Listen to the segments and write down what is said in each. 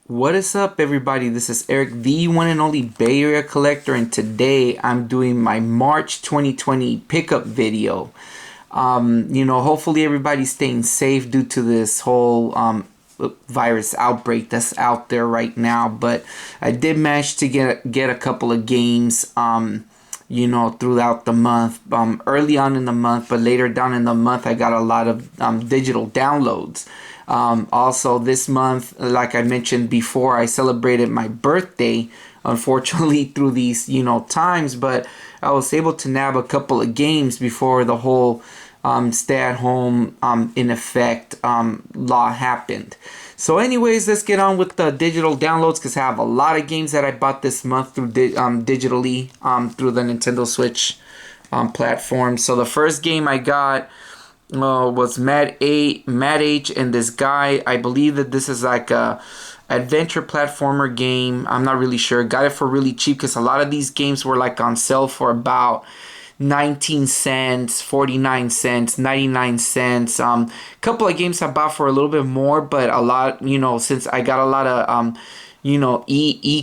What is up, everybody? This is Eric, the one and only Bay Area collector, and today I'm doing my March 2020 pickup video. Hopefully everybody's staying safe due to this whole virus outbreak that's out there right now. But I did manage to get a couple of games, throughout the month. Early on in the month, but later down in the month, I got a lot of digital downloads. Also, this month, like I mentioned before, I celebrated my birthday, unfortunately, through these, times, but I was able to nab a couple of games before the whole stay at home, in effect, law happened. So anyways, let's get on with the digital downloads because I have a lot of games that I bought this month through digitally through the Nintendo Switch platform. So the first game I got was Mad H and this guy. I believe that this is like a adventure platformer game. I'm not really sure. Got it for really cheap because a lot of these games were like on sale for about 19 cents, 49 cents, 99 cents. Couple of games I bought for a little bit more, but a lot, since I got a lot of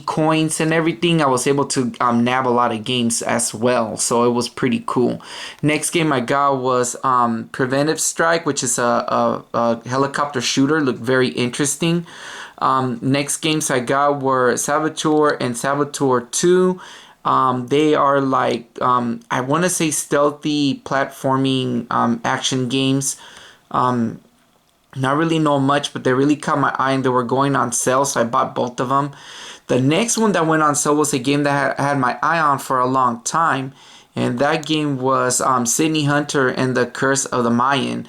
coins and everything, I was able to nab a lot of games as well, so it was pretty cool. Next game I got was Preventive Strike, which is a helicopter shooter. Looked very interesting. Next games I got were Saboteur and Saboteur 2. They are like I want to say stealthy platforming action games. Not really know much, but they really caught my eye and they were going on sale, so I bought both of them. The next one that went on sale was a game that I had my eye on for a long time, and that game was Sydney Hunter and the Curse of the Mayan.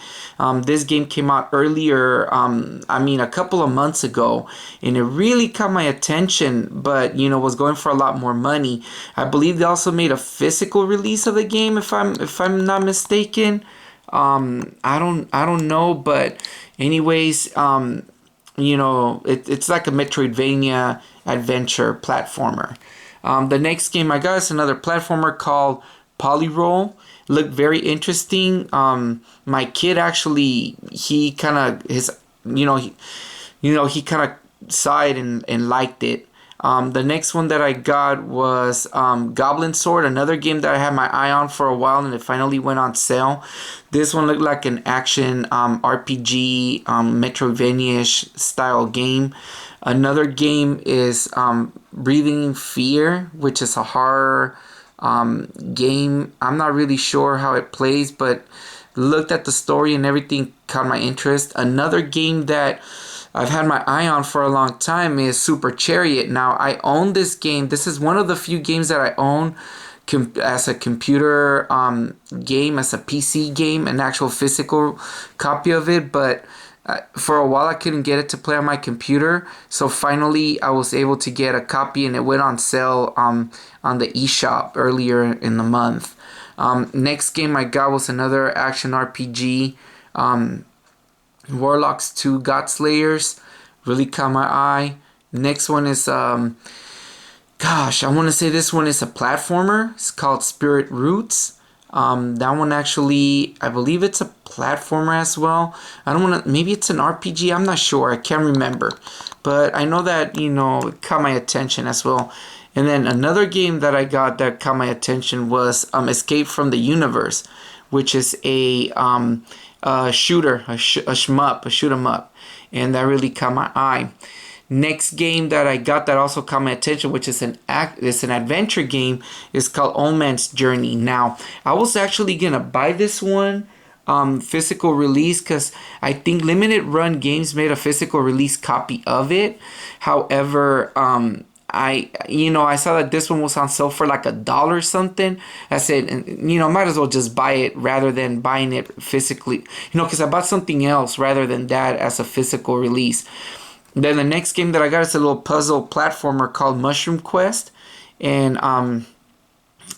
This game came out earlier, a couple of months ago, and it really caught my attention, but was going for a lot more money. I believe they also made a physical release of the game, if I'm not mistaken. I don't know, but anyways, it's like a Metroidvania adventure platformer. The next game I got is another platformer called Polyroll. Looked very interesting. My kid actually, he kind of he kind of saw it and liked it. The next one that I got was Goblin Sword, another game that I had my eye on for a while and it finally went on sale. This one looked like an action RPG, Metroidvania-ish style game. Another game is Breathing Fear, which is a horror game. I'm not really sure how it plays, but looked at the story and everything caught my interest. Another game that I've had my eye on for a long time is Super Chariot. Now, I own this game. This is one of the few games that I own as a computer game, as a PC game, an actual physical copy of it. But for a while, I couldn't get it to play on my computer. So finally, I was able to get a copy, and it went on sale on the eShop earlier in the month. Next game I got was another action RPG. Warlocks 2 Godslayers really caught my eye. Next one is I want to say this one is a platformer. It's called Spirit Roots. That one actually, I believe it's a platformer as well. I don't want to, maybe it's an RPG, I'm not sure, I can't remember. But I know that, it caught my attention as well. And then another game that I got that caught my attention was Escape from the Universe, which is a shooter, a shoot 'em up, and that really caught my eye. Next game that I got that also caught my attention, which is an adventure game, is called Old Man's Journey. Now, I was actually gonna buy this one physical release because I think Limited Run Games made a physical release copy of it. However, I saw that this one was on sale for like $1 or something. I said, might as well just buy it rather than buying it physically, because I bought something else rather than that as a physical release. Then the next game that I got is a little puzzle platformer called Mushroom Quest, and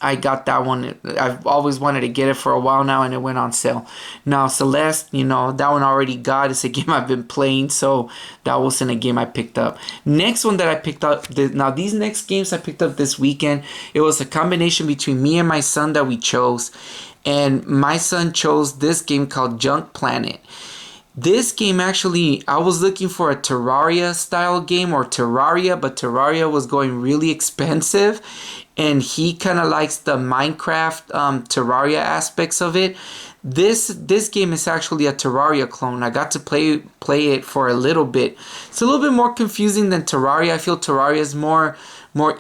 I got that one. I've always wanted to get it for a while now, and it went on sale. Now, Celeste, that one I already got. It's a game I've been playing, so that wasn't a game I picked up. Next one that I picked up, now these next games I picked up this weekend, it was a combination between me and my son that we chose. And my son chose this game called Junk Planet. This game actually, I was looking for a Terraria style game or Terraria, but Terraria was going really expensive, and he kind of likes the Minecraft Terraria aspects of it. This game is actually a Terraria clone. I got to play it for a little bit. It's a little bit more confusing than Terraria. I feel Terraria is more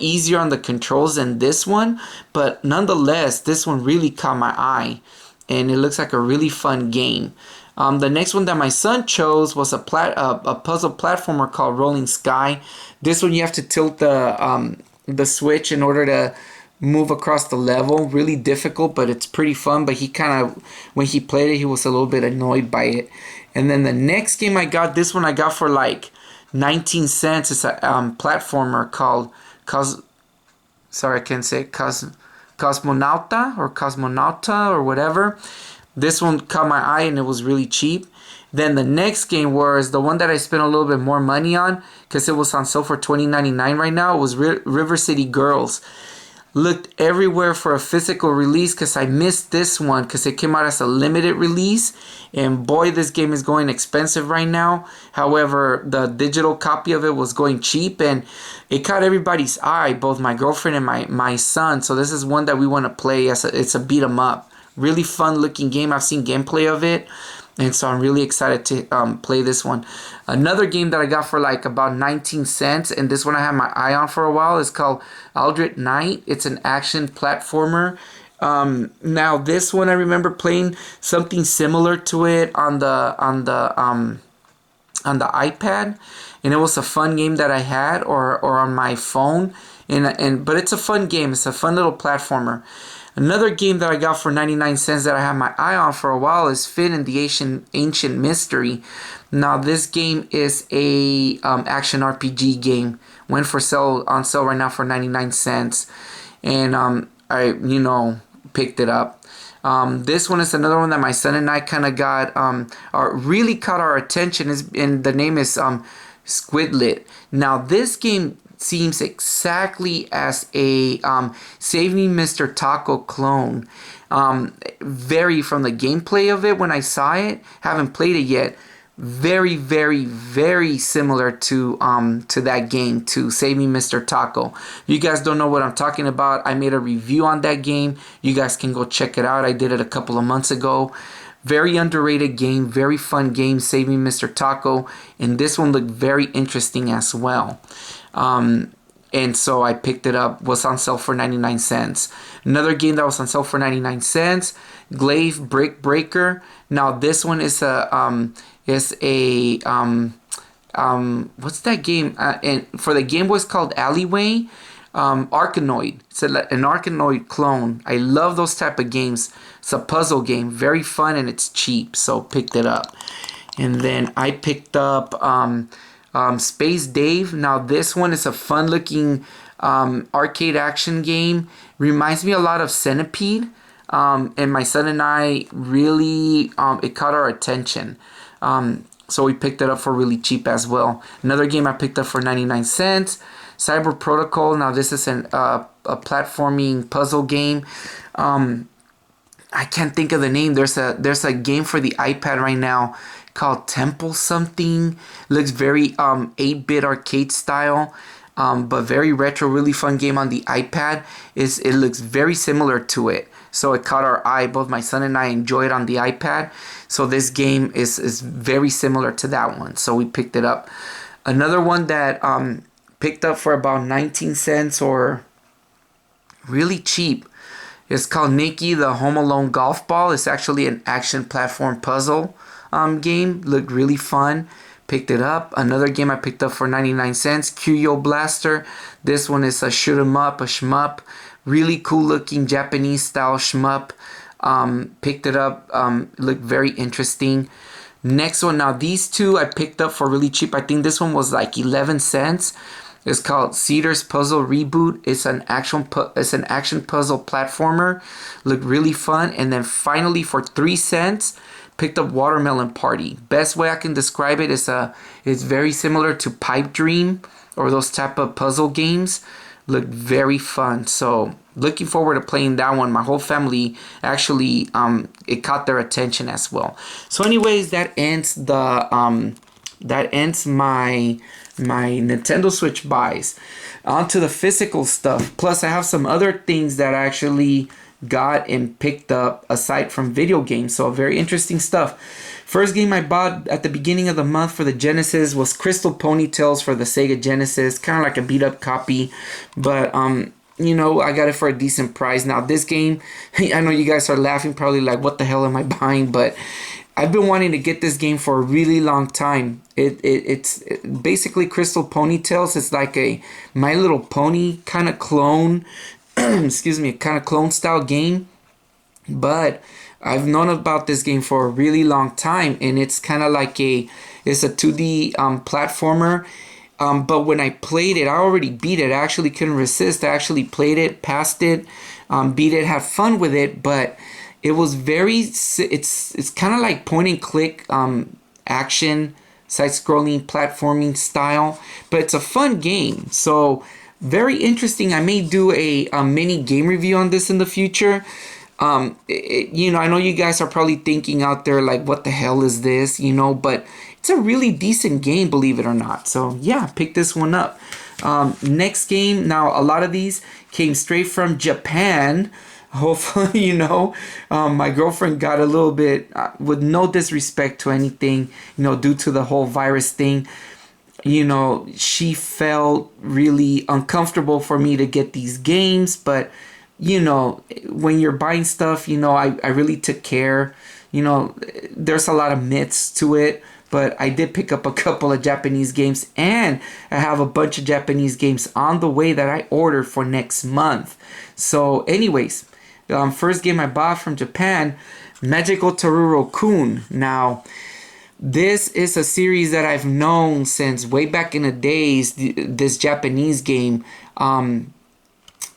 easier on the controls than this one, but nonetheless, this one really caught my eye, and it looks like a really fun game. The next one that my son chose was a puzzle platformer called Rolling Sky. This one you have to tilt the switch in order to move across the level. Really difficult, but it's pretty fun. But he kind of, when he played it, he was a little bit annoyed by it. And then the next game I got, this one I got for like 19 cents. It's a platformer called Cosmonauta or whatever. This one caught my eye and it was really cheap. Then the next game was the one that I spent a little bit more money on because it was on sale for $20.99 right now. It was River City Girls. Looked everywhere for a physical release because I missed this one because it came out as a limited release. And boy, this game is going expensive right now. However, the digital copy of it was going cheap and it caught everybody's eye, both my girlfriend and my son. So this is one that we want to play. It's a beat 'em up. Really fun looking game. I've seen gameplay of it, and so I'm really excited to play this one. Another game that I got for like about 19 cents, and this one I had my eye on for a while, is called Aldred Knight. It's an action platformer. Now this one I remember playing something similar to it on the iPad, and it was a fun game that I had, or on my phone, but it's a fun game. It's a fun little platformer. Another game that I got for 99 cents that I had my eye on for a while is Finn and the Ancient Mystery. Now this game is a action RPG game. Went on sale right now for 99 cents. And I picked it up. This one is another one that my son and I kind of got, really caught our attention, and the name is Squidlet. Now this game seems exactly as a Save Me Mr. Taco clone. Very, from the gameplay of it when I saw it, haven't played it yet, very, very, very similar to that game, to Save Me Mr. Taco. If you guys don't know what I'm talking about, I made a review on that game. You guys can go check it out. I did it a couple of months ago. Very underrated game, very fun game, Save Me Mr. Taco, and this one looked very interesting as well. And so I picked it up. Was on sale for 99 cents. Another game that was on sale for 99 cents, Glaive Brick Breaker. Now this one is what's that game? And for the Game Boy, it's called Alleyway. Arkanoid. It's an Arkanoid clone. I love those type of games. It's a puzzle game, very fun, and it's cheap, so picked it up. And then I picked up Space Dave. Now this one is a fun looking arcade action game. Reminds me a lot of Centipede. And my son and I really, it caught our attention. So we picked it up for really cheap as well. Another game I picked up for 99 cents. Cyber Protocol. Now this is a platforming puzzle game. I can't think of the name. There's a game for the iPad right now called Temple something. Looks very 8-bit arcade style, but very retro, really fun game on the iPad. It looks very similar to it, so it caught our eye. Both my son and I enjoyed it on the iPad, so this game is very similar to that one, so we picked it up. Another one that picked up for about 19 cents or really cheap, it's called Nicky, the Home Alone Golf Ball. It's actually an action platform puzzle game. Looked really fun. Picked it up. Another game I picked up for 99 cents, Cuyo Blaster. This one is a shoot 'em up, a shmup. Really cool looking Japanese style shmup. Picked it up. Looked very interesting. Next one, now these two I picked up for really cheap. I think this one was like 11 cents. It's called Cedar's Puzzle Reboot. It's an action puzzle platformer. Looked really fun. And then finally for 3 cents, picked up Watermelon Party. Best way I can describe it is it's very similar to Pipe Dream or those type of puzzle games. Looked very fun. So looking forward to playing that one. My whole family actually, it caught their attention as well. So anyways, that ends my Nintendo Switch buys. On to the physical stuff. Plus, I have some other things that I actually got and picked up aside from video games. So very interesting stuff. First game I bought at the beginning of the month for the Genesis was Crystal Ponytails for the Sega Genesis. Kind of like a beat up copy, but you know, I got it for a decent price. Now this game, I know you guys are laughing probably like, what the hell am I buying? But I've been wanting to get this game for a really long time. It's basically Crystal Ponytails. It's like a My Little Pony kind of clone. Excuse me, a kind of clone style game. But I've known about this game for a really long time, and it's kind of like it's a 2D platformer. But when I played it, I already beat it. I actually couldn't resist. I actually played it, passed it, beat it, had fun with it. But it was it's kind of like point and click action, side-scrolling platforming style. But it's a fun game. So very interesting. I may do a mini game review on this in the future. You know, I know you guys are probably thinking out there like, what the hell is this? You know, but it's a really decent game, believe it or not. So yeah, pick this one up. Next game. Now, a lot of these came straight from Japan. Hopefully, you know, my girlfriend got a little bit, with no disrespect to anything, you know, due to the whole virus thing. You know, she felt really uncomfortable for me to get these games, but you know, when you're buying stuff, you know, I really took care. You know, there's a lot of myths to it, but I did pick up a couple of Japanese games, and I have a bunch of Japanese games on the way that I ordered for next month. So anyways, first game I bought from Japan, Magical Taruro-kun. Now, this is a series that I've known since way back in the days, this Japanese game.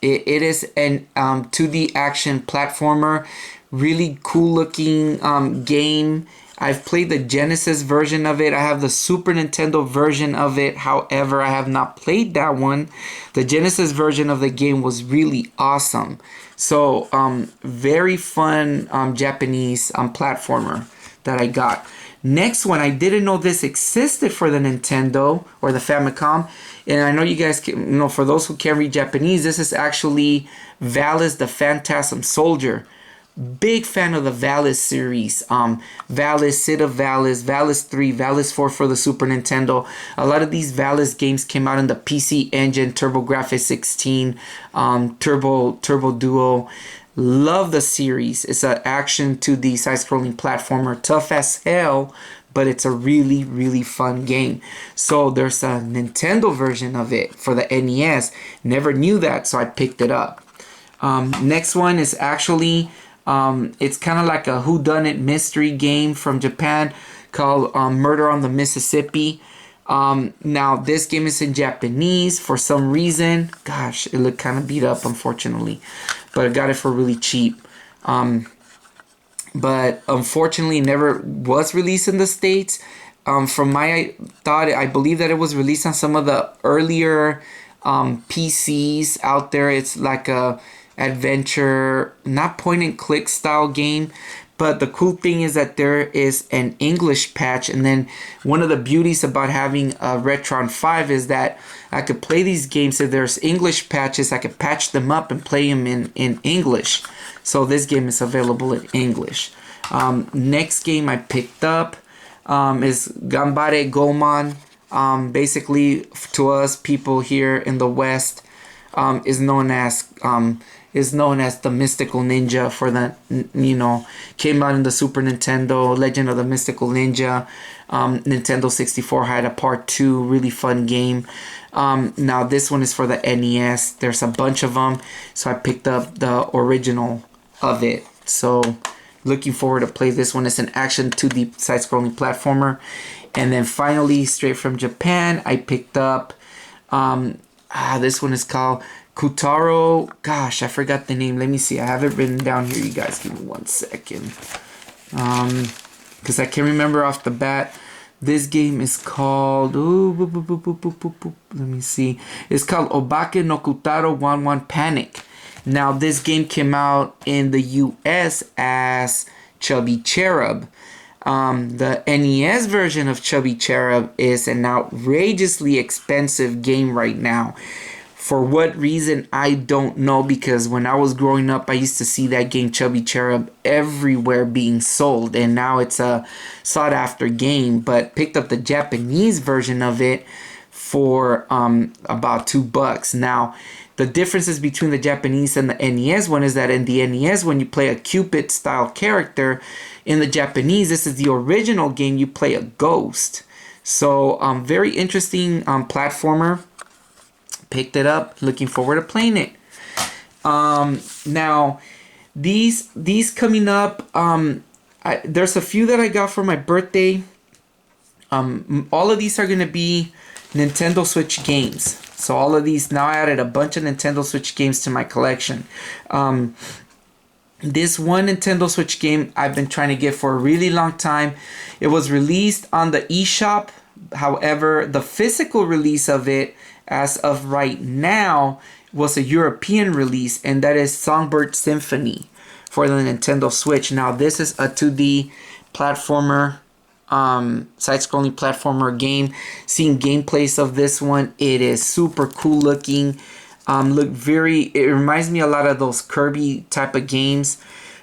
It is an 2D action platformer, really cool looking game. I've played the Genesis version of it. I have the Super Nintendo version of it. However, I have not played that one. The Genesis version of the game was really awesome. So, very fun Japanese platformer that I got. Next one, I didn't know this existed for the Nintendo or the Famicom. And I know you guys can, you know, for those who can't read Japanese, this is actually Valis the Phantasm Soldier. Big fan of the Valis series. Valis, Sid of Valis, Valis 3, Valis 4 for the Super Nintendo. A lot of these Valis games came out in the PC Engine, TurboGrafx 16, Turbo Duo. Love the series. It's an action 2D side-scrolling platformer. Tough as hell, but it's a really, really fun game. So there's a Nintendo version of it for the NES. Never knew that, so I picked it up. Next one is actually, it's kind of like a whodunit mystery game from Japan called Murder on the Mississippi. Now, this game is in Japanese for some reason. Gosh, it looked kind of beat up, unfortunately. But I got it for really cheap. But unfortunately, never was released in the States. From my thought, I believe that it was released on some of the earlier PCs out there. It's like a adventure, not point and click style game. But the cool thing is that there is an English patch. And then one of the beauties about having a Retron 5 is that I could play these games. If there's English patches, I could patch them up and play them in English. So this game is available in English. Next game I picked up is Ganbare Goemon. Basically, to us people here in the West, is known as the Mystical Ninja for the, you know, came out in the Super Nintendo, Legend of the Mystical Ninja. Nintendo 64 had a part 2, really fun game. Now this one is for the NES. There's a bunch of them, so I picked up the original of it. So looking forward to play this one. It's an action 2D side-scrolling platformer. And then finally, straight from Japan, I picked up this one is called Kutaro. Gosh, I forgot the name. Let me see. I have it written down here. You guys give me 1 second. Because I can't remember off the bat. This game is called... let me see. It's called Obake no Kutaro 11 Panic. Now this game came out in the US as Chubby Cherub. The NES version of Chubby Cherub is an outrageously expensive game right now. For what reason, I don't know, because when I was growing up, I used to see that game Chubby Cherub everywhere being sold, and now it's a sought after game. But picked up the Japanese version of it for about $2. Now, the differences between the Japanese and the NES one is that in the NES, when you play a Cupid style character, in the Japanese, this is the original game, you play a ghost. So very interesting platformer. Picked it up, looking forward to playing it. Now these coming up, there's a few that I got for my birthday. All of these are gonna be Nintendo Switch games. So all of these, now I added a bunch of Nintendo Switch games to my collection. This one Nintendo Switch game I've been trying to get for a really long time. It was released on the eShop. However, the physical release of it, as of right now, was a European release, and that is Songbird Symphony for the Nintendo Switch. Now, this is a 2D platformer, side-scrolling platformer game. Seeing gameplays of this one, it is super cool looking. It reminds me a lot of those Kirby type of games.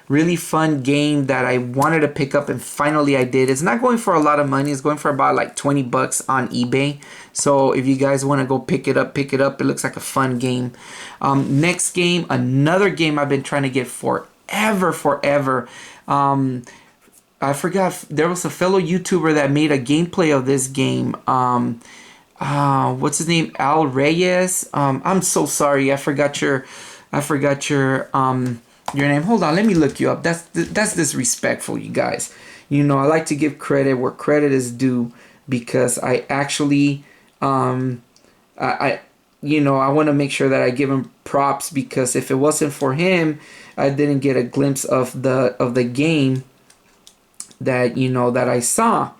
Really fun game that I wanted to pick up, and finally I did. It's not going for a lot of money. It's going for about like $20 on eBay. So if you guys want to go pick it up, pick it up. It looks like a fun game. Next game, another game I've been trying to get forever. I forgot, there was a fellow YouTuber that made a gameplay of this game. What's his name? Al Reyes. I'm so sorry. I forgot your name. Hold on, let me look you up. That's disrespectful, you guys. You know, I like to give credit where credit is due, because I actually I want to make sure that I give him props, because if it wasn't for him, I didn't get a glimpse of the game that that I saw.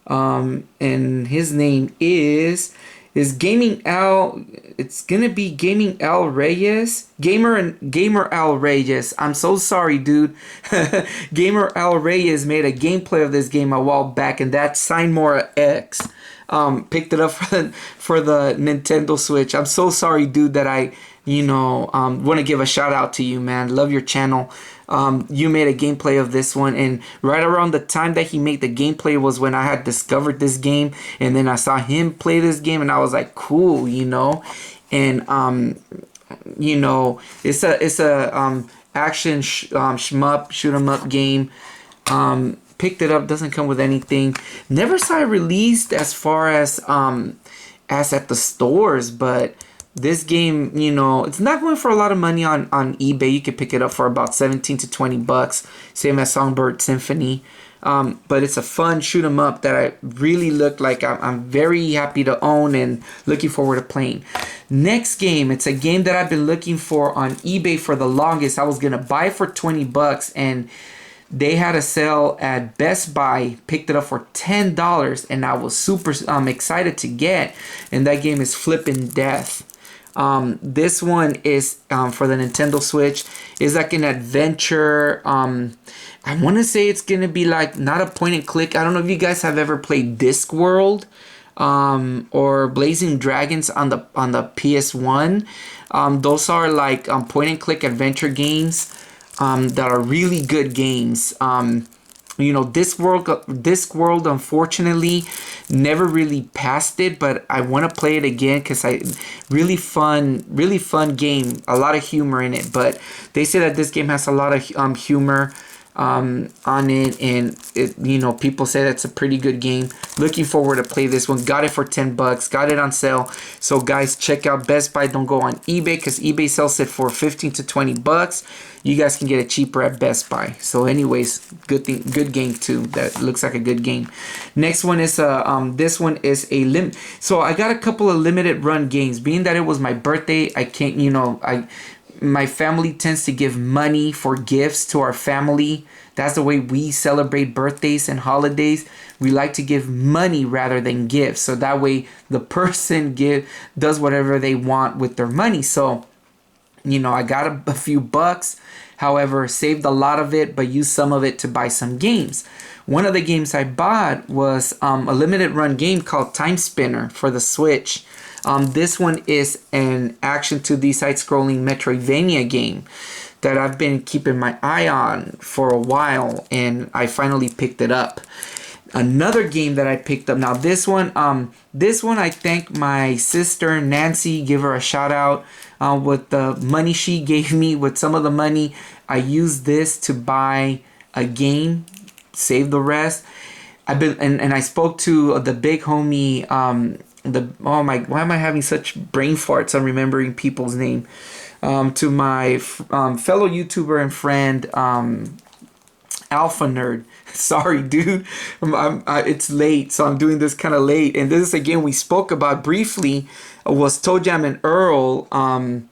And his name is Gaming-Al. It's gonna be Gaming-Al Reyes. Gamer&Al Reyes. I'm so sorry, dude. Gamer-Al Reyes made a gameplay of this game a while back, and that's Signmora X. Picked it up for the Nintendo Switch. I'm so sorry, dude, that I want to give a shout out to you, man. Love your channel. You made a gameplay of this one, and right around the time that he made the gameplay was when I had discovered this game, and then I saw him play this game, and I was like, cool, and it's a action shmup, shoot 'em up game. Picked it up, doesn't come with anything. Never saw it released as far as at the stores, but this game, it's not going for a lot of money on eBay. You can pick it up for about $17 to $20, same as Songbird Symphony. But it's a fun shoot 'em up that I really look like I'm very happy to own and looking forward to playing. Next game, it's a game that I've been looking for on eBay for the longest. I was gonna buy it for $20, and they had a sale at Best Buy. Picked it up for $10, and I was super excited to get. And that game is Flippin' Death. This one is for the Nintendo Switch. It's like an adventure. I want to say it's gonna be like not a point and click. I don't know if you guys have ever played Discworld or Blazing Dragons on the PS1. Those are like point and click adventure games that are really good games. Discworld unfortunately never really passed it, but I want to play it again because really fun game, a lot of humor in it. But they say that this game has a lot of humor on it, and people say that's a pretty good game. Looking forward to play this one. Got it for $10, got it on sale. So guys, check out Best Buy. Don't go on eBay, because eBay sells it for $15 to $20. You guys can get it cheaper at Best Buy. So anyways, good game too. That looks like a good game. Next one is this one is a so I got a couple of limited run games. Being that it was my birthday, I can't, my family tends to give money for gifts to our family. That's the way we celebrate birthdays and holidays. We like to give money rather than gifts. So that way the person does whatever they want with their money. So You know, I got a few bucks. However, saved a lot of it, but used some of it to buy some games. One of the games I bought was a limited run game called Time Spinner for the Switch. This one is an action 2D side-scrolling Metroidvania game that I've been keeping my eye on for a while, and I finally picked it up. Another game that I picked up, now this one I thank my sister Nancy, give her a shout out. With the money she gave me, with some of the money, I used this to buy a game, save the rest. And I spoke to the big homie, why am I having such brain farts on remembering people's name? To my fellow YouTuber and friend, Alpha Nerd. Sorry, dude. It's late, so I'm doing this kind of late. And this is a game we spoke about briefly. Was Toe Jam and Earl. God,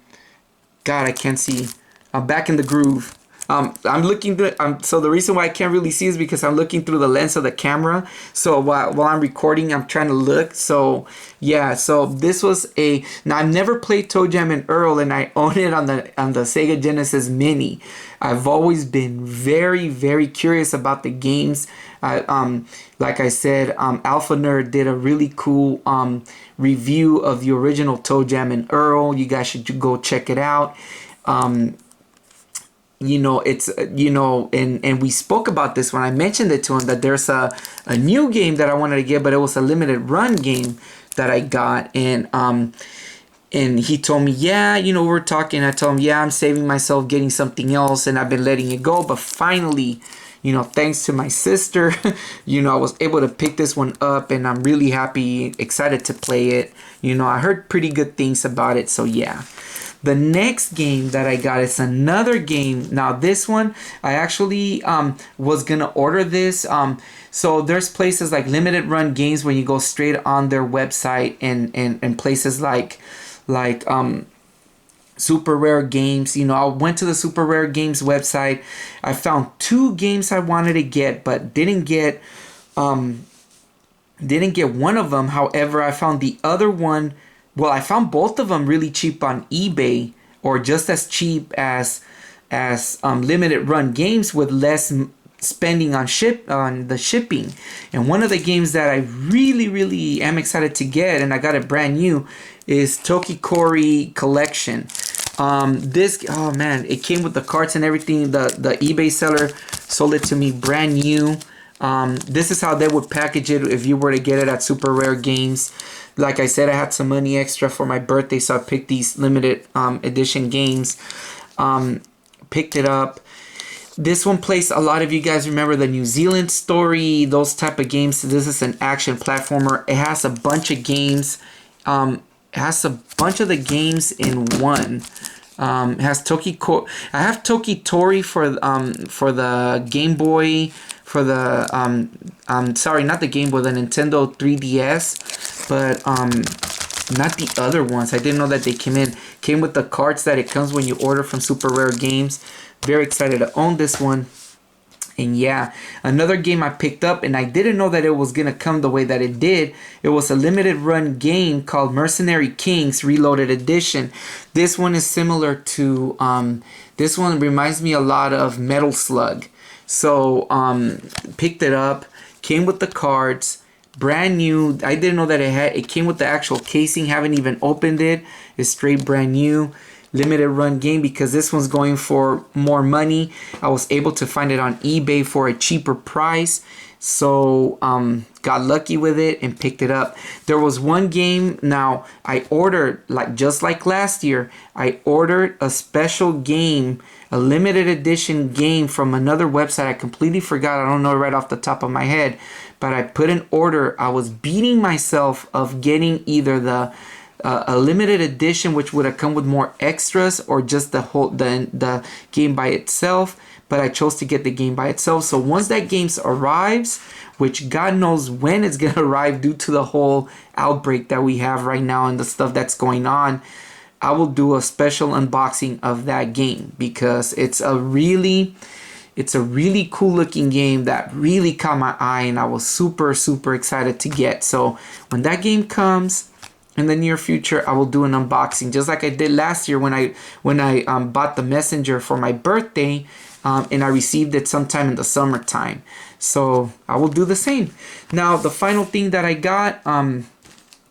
I can't see. I'm back in the groove. I'm looking through. So the reason why I can't really see is because I'm looking through the lens of the camera. So while I'm recording, I'm trying to look. So yeah. So this was a. Now I've never played Toe Jam and Earl, and I own it on the Sega Genesis Mini. I've always been very, very curious about the games. Like I said, Alpha Nerd did a really cool review of the original Toe Jam and Earl. You guys should go check it out. You know, it's, you know, and we spoke about this when I mentioned it to him, that there's a new game that I wanted to get, but it was a limited run game that I got. And he told me, yeah, you know, we're talking. I told him, yeah, I'm saving myself, getting something else, and I've been letting it go. But finally, you know, thanks to my sister, you know, I was able to pick this one up, and I'm really happy, excited to play it. You know, I heard pretty good things about it, so yeah. The next game that I got is another game. Now this one, I actually was gonna order this. So there's places like Limited Run Games when you go straight on their website, and places like Super Rare Games. You know, I went to the Super Rare Games website. I found 2 games I wanted to get, but didn't get one of them. However, I found the other one. Well, I found both of them really cheap on eBay, or just as cheap as Limited Run Games, with less spending on the shipping. And one of the games that I really am excited to get, and I got it brand new, is Tokikori Collection. Oh man, it came with the carts and everything. The eBay seller sold it to me brand new. This is how they would package it if you were to get it at Super Rare Games. Like I said, I had some money extra for my birthday, so I picked these limited edition games. Picked it up. This one plays, a lot of you guys remember the New Zealand Story, those type of games. This is an action platformer. It has a bunch of games. It has a bunch of the games in one. It has I have Tokitori for the Game Boy, for the sorry, not the Game Boy, the Nintendo 3DS, but not the other ones. I didn't know that they came with the cards that it comes when you order from Super Rare Games. Very excited to own this one. And yeah, another game I picked up, and I didn't know that it was gonna come the way that it did. It was a limited run game called Mercenary Kings Reloaded Edition. This one is similar to this one reminds me a lot of Metal Slug. So picked it up, came with the cards, brand new. I didn't know that it came with the actual casing. Haven't even opened it. It's straight brand new. Limited run game, because this one's going for more money. I was able to find it on eBay for a cheaper price, so got lucky with it and picked it up. There was one game, now I ordered, just like last year, I ordered a special game, a limited edition game from another website. I completely forgot, I don't know right off the top of my head, but I put an order. I was beating myself of getting either a limited edition, which would have come with more extras, or just the game by itself, but I chose to get the game by itself. So once that game arrives, which God knows when it's gonna arrive due to the whole outbreak that we have right now and the stuff that's going on, I will do a special unboxing of that game, because it's a really cool looking game that really caught my eye, and I was super excited to get. So when that game comes, in the near future, I will do an unboxing, just like I did last year when I bought the messenger for my birthday, and I received it sometime in the summertime. So I will do the same. Now, the final thing that I got,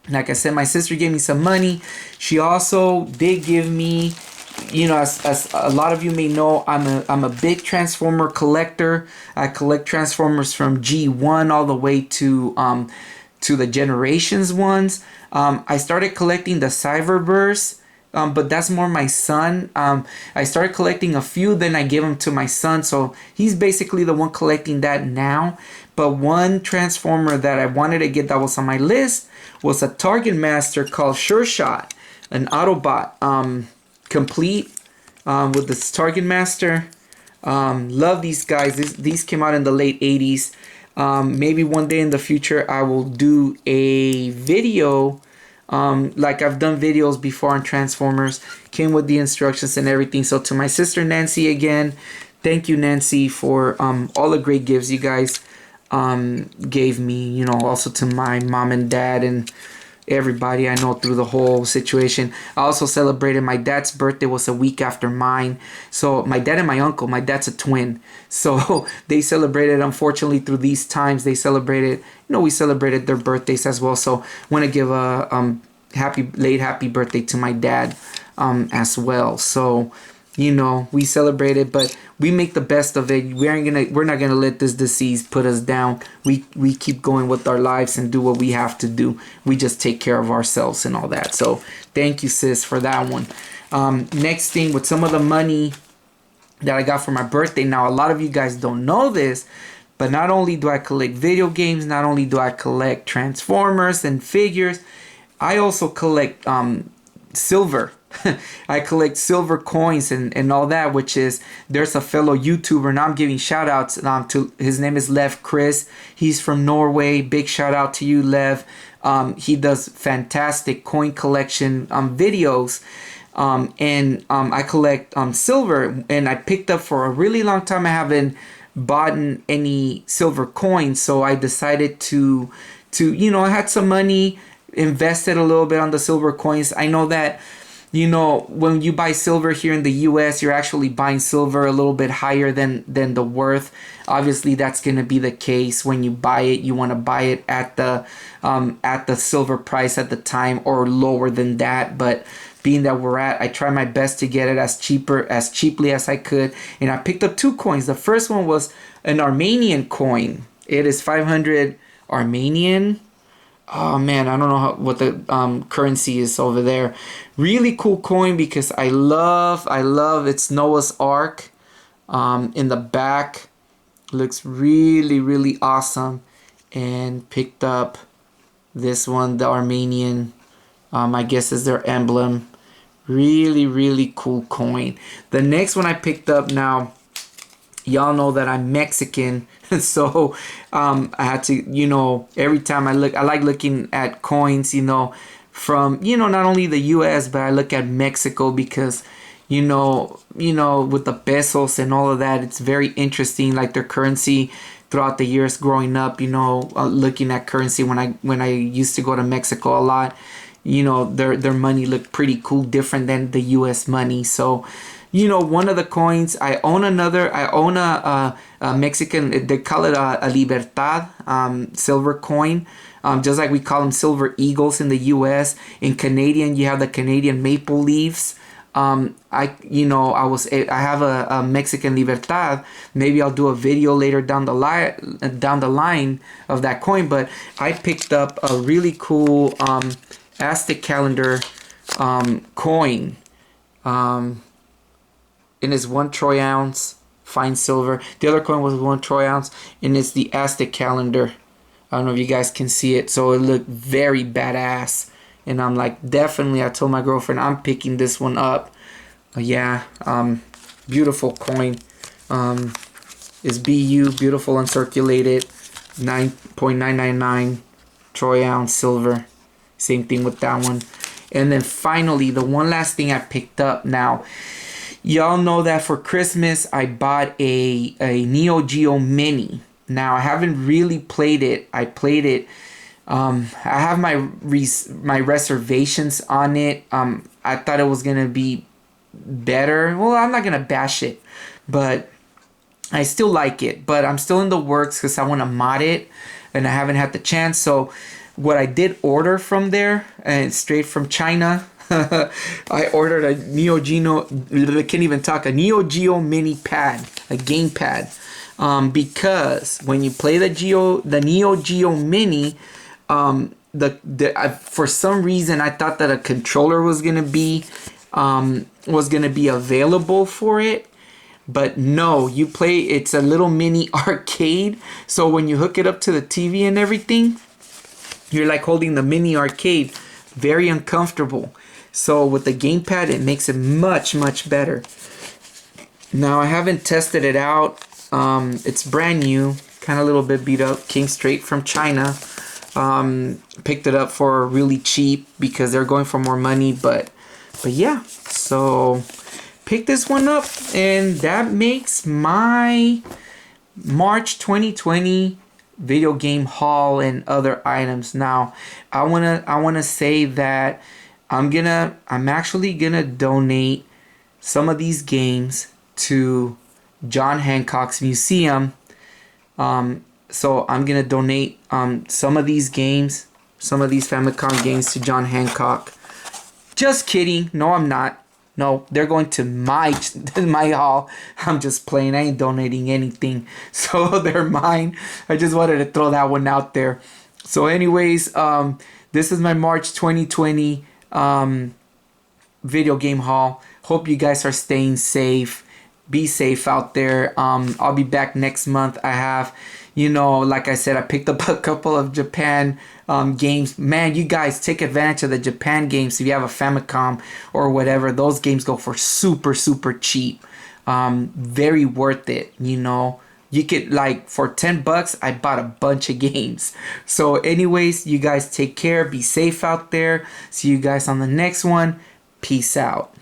like I said, my sister gave me some money. She also did give me, you know, as a lot of you may know, I'm a big Transformer collector. I collect Transformers from G1 all the way to the Generations ones. I started collecting the Cyberverse, but that's more my son. I started collecting a few, then I gave them to my son, so he's basically the one collecting that now. But one Transformer that I wanted to get that was on my list was a Target Master called Sure Shot, an Autobot, complete, with this Target Master. Love these guys. These came out in the late 80s. Maybe one day in the future I will do a video, like I've done videos before on Transformers. Came with the instructions and everything. So to my sister Nancy again, thank you, Nancy, for all the great gifts you guys gave me. You know, also to my mom and dad and everybody I know through the whole situation. I also celebrated my dad's birthday, was a week after mine. So my dad and my uncle, my dad's a twin. So they celebrated, unfortunately, through these times, they celebrated, you know, we celebrated their birthdays as well. So want to give a happy birthday to my dad as well. So, you know, we celebrated, but we make the best of it. We're not gonna let this disease put us down. We keep going with our lives and do what we have to do. We just take care of ourselves and all that. So thank you, sis, for that one. Next thing, with some of the money that I got for my birthday. Now, a lot of you guys don't know this, but not only do I collect video games, not only do I collect Transformers and figures, I also collect silver. I collect silver coins and all that, which is, there's a fellow YouTuber, now I'm giving shout outs to, his name is Lev Kris. He's from Norway. Big shout out to you, Lev. He does fantastic coin collection videos, and I collect silver, and I picked up for a really long time. I haven't bought any silver coins, so I decided to you know, I had some money, invested a little bit on the silver coins. I know that, you know, when you buy silver here in the US, you're actually buying silver a little bit higher than the worth. Obviously, that's going to be the case when you buy it. You want to buy it at the silver price at the time or lower than that. But being that I try my best to get it as cheaply as I could. And I picked up two coins. The first one was an Armenian coin. It is 500 Armenian. Oh man, I don't know what the currency is over there. Really cool coin because I love its Noah's Ark in the back. Looks really awesome. And picked up this one, the Armenian, I guess is their emblem. Really cool coin. The next one I picked up, now y'all know that I'm Mexican, so I had to, you know, every time I like looking at coins, you know, from, you know, not only the US, but I look at Mexico because, you know, with the pesos and all of that, it's very interesting, like their currency throughout the years growing up, you know, looking at currency when I used to go to Mexico a lot, you know, their money looked pretty cool, different than the US money. So, you know, one of the coins, I own a Mexican, they call it a Libertad silver coin, just like we call them silver eagles in the US. In Canadian, you have the Canadian maple leaves. I have a Mexican Libertad. Maybe I'll do a video later down the line of that coin, but I picked up a really cool Aztec calendar coin. And it's 1 troy ounce fine silver. The other coin was 1 troy ounce, and it's the Aztec calendar. I don't know if you guys can see it. So it looked very badass, and I'm like, definitely, I told my girlfriend I'm picking this one up. Yeah, beautiful coin. It's BU, beautiful uncirculated, 9.999 troy ounce silver. Same thing with that one. And then finally, the one last thing I picked up now. Y'all know that for Christmas, I bought a Neo Geo Mini. Now, I haven't really played it. I played it I have my reservations on it. I thought it was gonna be better. Well, I'm not gonna bash it, but I still like it. But I'm still in the works because I want to mod it, and I haven't had the chance. So, what I did order from there, and straight from China, I ordered a Neo Geo. I can't even talk. A Neo Geo mini pad, a game pad, because when you play the Neo Geo Mini, for some reason I thought that a controller was gonna be available for it, but no, you play, it's a little mini arcade, so when you hook it up to the TV and everything, you're like holding the mini arcade, very uncomfortable. So with the gamepad, it makes it much better. Now I haven't tested it out. It's brand new, kind of a little bit beat up, came straight from China. Picked it up for really cheap because they're going for more money, but yeah, so pick this one up, and that makes my March 2020 video game haul and other items. Now I wanna say that I'm actually gonna donate some of these games to John Hancock's museum. So I'm gonna donate some of these games, some of these Famicom games to John Hancock. Just kidding. No, I'm not. No, they're going to my haul. I'm just playing. I ain't donating anything. So they're mine. I just wanted to throw that one out there. So anyways, this is my March 2020 video game haul. Hope you guys are staying safe. Be safe out there. I'll be back next month. I have, like I said, I picked up a couple of Japan games. Man, you guys take advantage of the Japan games if you have a Famicom or whatever. Those games go for super cheap. Very worth it. You could, like, for $10, I bought a bunch of games. So anyways, you guys take care. Be safe out there. See you guys on the next one. Peace out.